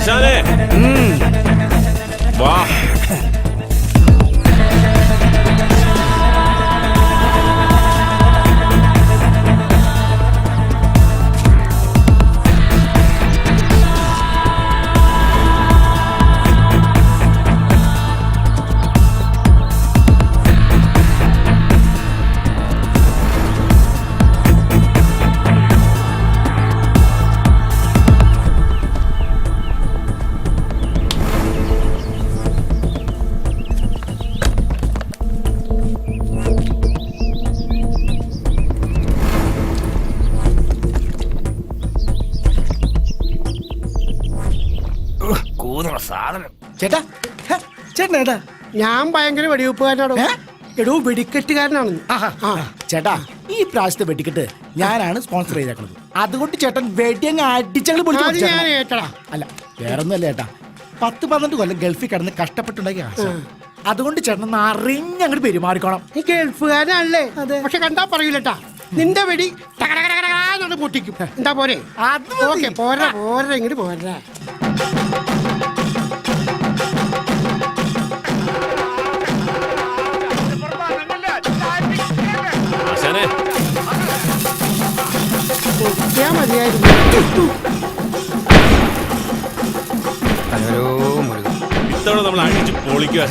ആശാനെ വാ. ചേട്ടാ ചേട്ടനേട്ടാ ഞാൻ ഭയങ്കര വെടിവെപ്പുകാരനാണോ? എടോ വെടിക്കെട്ടുകാരനാണ്. ചേട്ടാ ഈ പ്രാവശ്യത്തെ വെടിക്കെട്ട് ഞാനാണ് സ്പോൺസർ ചെയ്തേക്കുന്നത്. അതുകൊണ്ട് ചേട്ടൻ വെടിയങ്ങ് അടിച്ചങ്ങൾ ഞാൻ ഏറ്റടാ. അല്ല വേറൊന്നുമല്ല ചേട്ടാ, 10-12 കൊല്ലം ഗൾഫിൽ കിടന്ന് കഷ്ടപ്പെട്ടുണ്ടാക്കിയ ആശ. അതുകൊണ്ട് ചേട്ടൻ അറിഞ്ഞങ്ങോട്ട് പെരുമാറിക്കോണം. ഈ ഗൾഫുകാരനല്ലേ? പക്ഷെ കണ്ടാ പറയൂലട്ടാ, നിന്റെ വെടി പൊട്ടിക്കും. എന്താ പോരെ? ഓക്കെ പോരാ പോരാ ഇങ്ങോട്ട് പോരാ. ആശാനെ മതിയായിരുന്നു. ഇത്തവണ നമ്മൾ അടിച്ച് പൊളിക്കുക.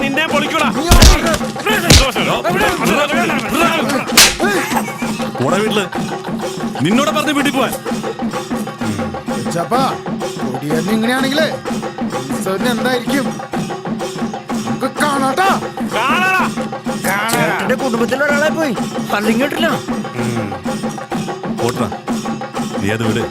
നിന്നെ പൊളിക്കൂടാ. വീട്ടില് നിന്നോട് പറഞ്ഞ് വീട്ടിൽ പോവാൻ. ഇങ്ങനെയാണെങ്കിലേ എന്തായിരിക്കും കാണാട്ടാ. കുടുംബത്തിൽ ഒരാളെ പോയി പള്ളിങ്ങോട്ടില്ല. ഓട്ടാ നീ അത് വിട്.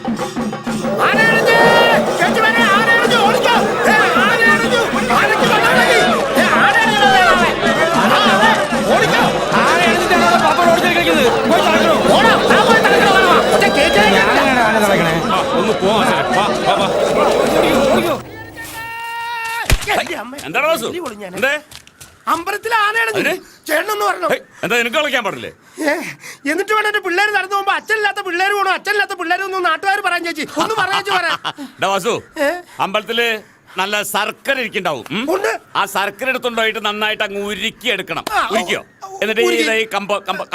ഒന്ന് പോവാ. എന്താണ് വാസു? അമ്പലത്തിൽ ആനയാണ് ചേട്ടനൊന്ന് പറഞ്ഞു. എന്താ നിനക്ക് കളിക്കാൻ പാടില്ലേ? എന്നിട്ട് വേണം എന്റെ പിള്ളേര് നടന്നു പോകുമ്പോ അച്ഛനില്ലാത്ത പിള്ളേര് പോണോ അച്ഛനില്ലാത്ത പിള്ളേരൊന്നും നാട്ടുകാർ പറയാൻ ചേച്ചി ഒന്ന് പറയാ. വാസു, അമ്പലത്തില് നല്ല ശർക്കര ഇരിക്കണ്ടാവും. ആ ശർക്കര എടുത്തുണ്ടായിട്ട് നന്നായിട്ട് അങ്ങ് ഉരുക്കി എടുക്കണം. ഉരുക്കിയോ? എന്നിട്ട് ഈ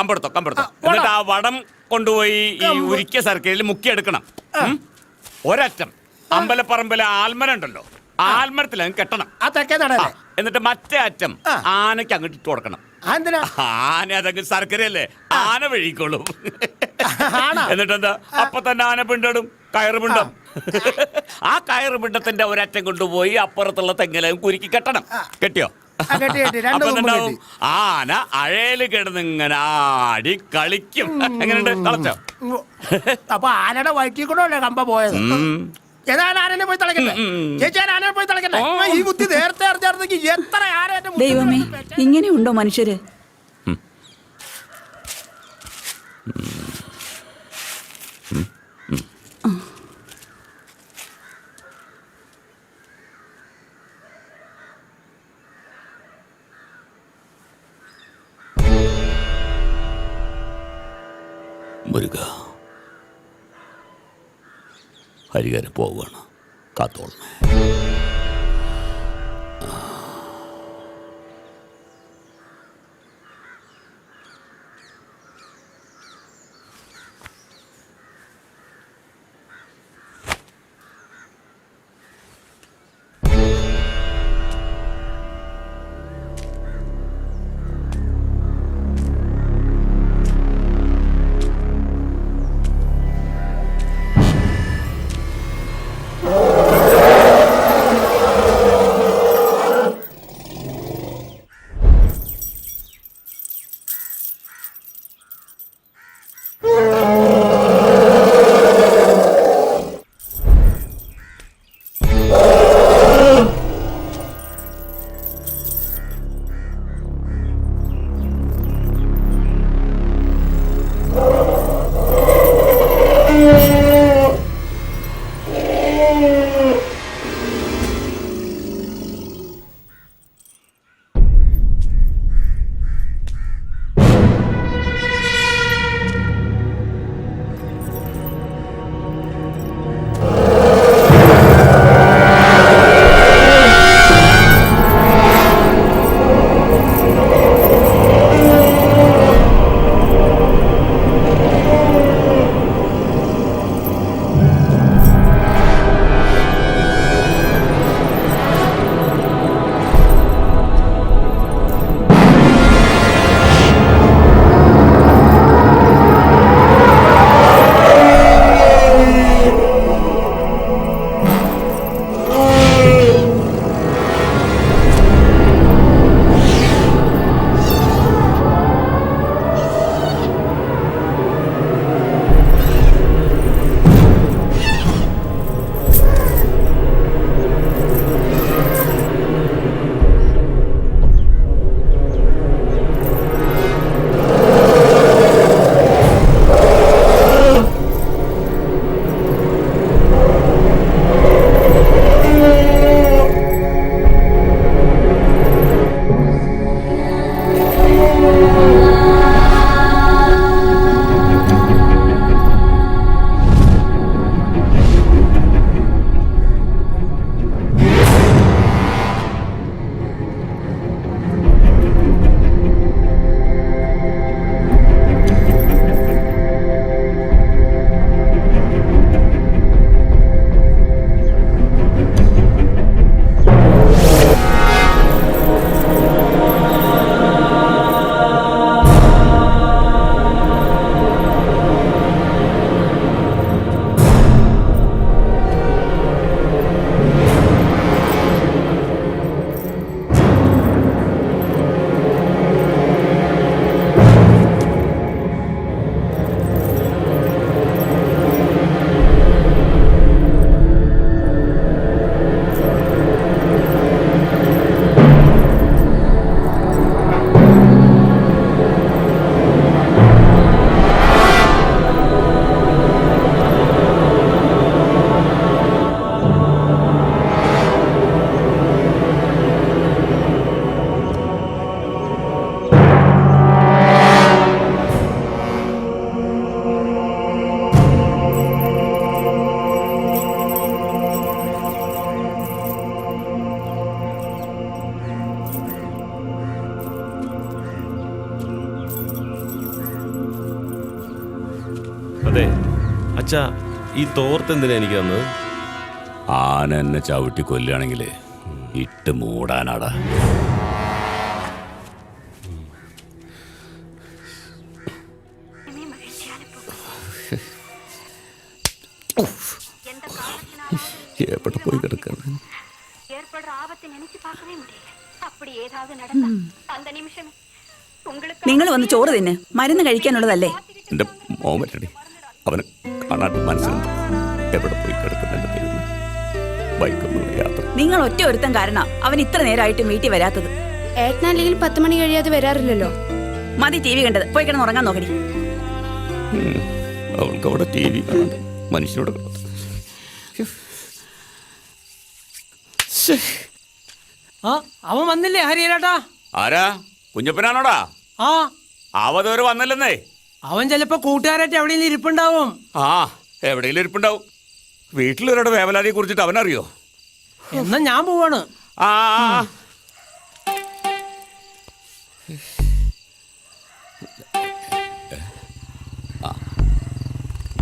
കമ്പെടുത്തോ. എന്നിട്ട് ആ വടം കൊണ്ടുപോയി ഈ ഉരുക്കിയ ശർക്കരയിൽ മുക്കിയെടുക്കണം. ഒരറ്റം അമ്പലപ്പറമ്പിലെ ആൽമര ഉണ്ടല്ലോ, ആൽമരത്തിൽ അങ്ങ് കെട്ടണം. എന്നിട്ട് മറ്റേ അറ്റം ആനയ്ക്ക് അങ്ങോട്ട് ഇട്ട് കൊടുക്കണം. ആന അതങ്ങ് ശർക്കരയല്ലേ, ആന വഴിക്കോളും. എന്നിട്ടെന്താ അപ്പൊ തന്നെ ആന പിണ്ടിടും, കയറ് പിണ്ടം. ആ കയറ് പിണ്ടത്തിന്റെ ഒരറ്റം കൊണ്ടുപോയി അപ്പുറത്തുള്ള തെങ്ങിലും കുരുക്കി കെട്ടണം. കെട്ടിയോ? അപ്പൊ ആന അഴയില് കിടന്നിങ്ങനെ ആടി കളിക്കും. എങ്ങനെയുണ്ട്? കളച്ചോ? അപ്പൊ ആനയുടെ വയറ്റിൽ കൂടെ അല്ലേ കമ്പ പോയത്? പോയി തളയ്ക്കട്ടെ ചേച്ചി, ആനയെ പോയി തളയ്ക്കട്ടെ. ഈ ബുദ്ധി നേരത്തെ അറിഞ്ഞായിരുന്നെങ്കിൽ എത്ര ആന. ദൈവമേ, ഇങ്ങനെയുണ്ടോ മനുഷ്യര്? മുരുക, ഹരികരം പോവുകയാണ്, കാത്തോളണേ. അച്ഛാ ഈ തോർത്ത് എന്തിനാ എനിക്ക് തന്നത്? ആന എന്നെ ചവിട്ടി കൊല്ലുകയാണെങ്കിൽ ഇട്ട് മൂടാനാടാ. എവിടെ പോയി കിടക്കണം? നിങ്ങൾ വന്ന് ചോറ് തിന്ന്, മരുന്ന് കഴിക്കാനുള്ളതല്ലേ. എന്റെ മോൻ പറ്റടി, അവന് കാണാണ്ട് മനസ്സിലുണ്ട് എവിടെ പോയി കിടക്കുന്ന ബൈക്കൊന്നുള്ള യാത്ര. നിങ്ങൾ ഒറ്റ ഒരുത്തം കാരണം അവൻ ഇത്ര നേരമായിട്ടും വീട്ടിൽ വരാത്തത്. ഏട്ടനല്ലെങ്കിൽ 10 മണി കഴിയാതെ വരാറില്ലല്ലോ. മതി ടി വി കണ്ടത്, പോയി കിടന്ന് ഉറങ്ങാൻ നോക്കടി. അവൾക്ക് അവിടെ ടി വി കാണാണ്ട് മനുഷ്യനോട് കിടന്നു. അവൻ വന്നില്ലേ ഹരിയേട്ടാ? ആരാ? കുഞ്ഞപ്പനാണോടാ? ആ, അവതവര് വന്നില്ലെന്നേ. അവൻ ചിലപ്പോ കൂട്ടുകാരായിട്ട് എവിടെയെങ്കിലും ഇരിപ്പുണ്ടാവും. ആ, എവിടെയെങ്കിലും ഇരിപ്പുണ്ടാവും. വീട്ടിലൊരാടെ വേവലാതിയെ കുറിച്ചിട്ട് അവനറിയോ? എന്നാ ഞാൻ പോവാണ്. ആ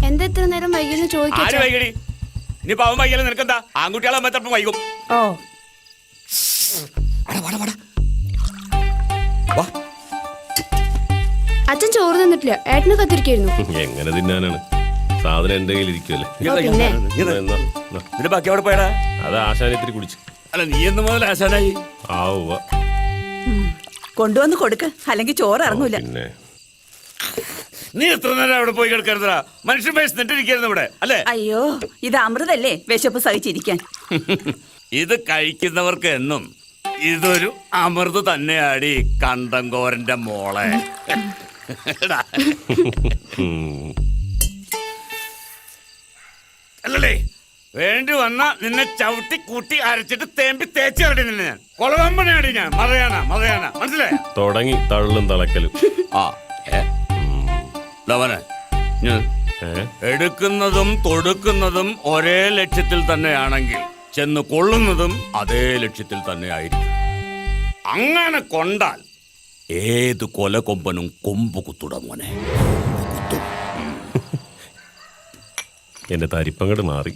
എന്താ ഇത്ര നേരം വൈകിയെന്ന് ആര് ചോദിക്കാം. വൈകടി? ഇനിയിപ്പോ അവൻ വൈകിയാലും നിനക്കെന്താ? ആൺകുട്ടികളെ ചിലപ്പോൾ വൈകും. ഓ, അച്ഛൻ ചോറ് തന്നിട്ടില്ല, ഏട്ടന് കത്തിരിക്കായിരുന്നു. എങ്ങനെ തിന്നാനാണ്? സാധനം എന്റെ കയ്യിൽ ഇരിക്കുമല്ലേ. പിന്നെ ഇതിന്റെ ബാക്കി അവിടെ പോയടാ. അത് ആശാനത്തിരി കുടിച്ചു. അല്ല, നീ എന്ന് മുതൽ ആശാനായി? ആ ഉവ്വ. കൊണ്ടുവന്ന് കൊടുക്ക്, അല്ലെങ്കിൽ ചോറ് ഇറങ്ങൂല. പിന്നെ നീ എത്ര നേരം അവിടെ പോയി കിടക്കരുതാ? മനുഷ്യൻ പേസിട്ടിരിക്കരുത് ഇവിടെ അല്ലേ? അയ്യോ, ഇത് അമൃതല്ലേ, വിശപ്പ് സഹിച്ചിരിക്കാൻ. ഇത് കഴിക്കുന്നവർക്ക് എന്നും ഇതൊരു അമൃത് തന്നെയാടി കണ്ടങ്കോരന്റെ മോളെ. എടാ. അല്ലല്ലേ, വേണ്ടി വന്ന നിന്നെ ചവിട്ടി കൂട്ടി അരച്ചിട്ട് തേമ്പി തേച്ചടി നിന്നെ ഞാൻ. കൊളവമ്പനാടി ഞാൻ. മതയാന മനസ്സിലായ? തുടങ്ങി തള്ളും തളക്കലും. ആ ലവനെ, എടുക്കുന്നതും തൊടുക്കുന്നതും ഒരേ ലക്ഷ്യത്തിൽ തന്നെയാണെങ്കിൽ ചെന്ന് കൊള്ളുന്നതും അതേ ലക്ഷ്യത്തിൽ തന്നെ ആയിരിക്കും. അങ്ങനെ കൊണ്ടാൽ ഏത് കൊലകൊമ്പനും കൊമ്പ് കുത്തുട മോനെ, കുത്തും. എന്റെ തരിപ്പങ്ങട് മാറി.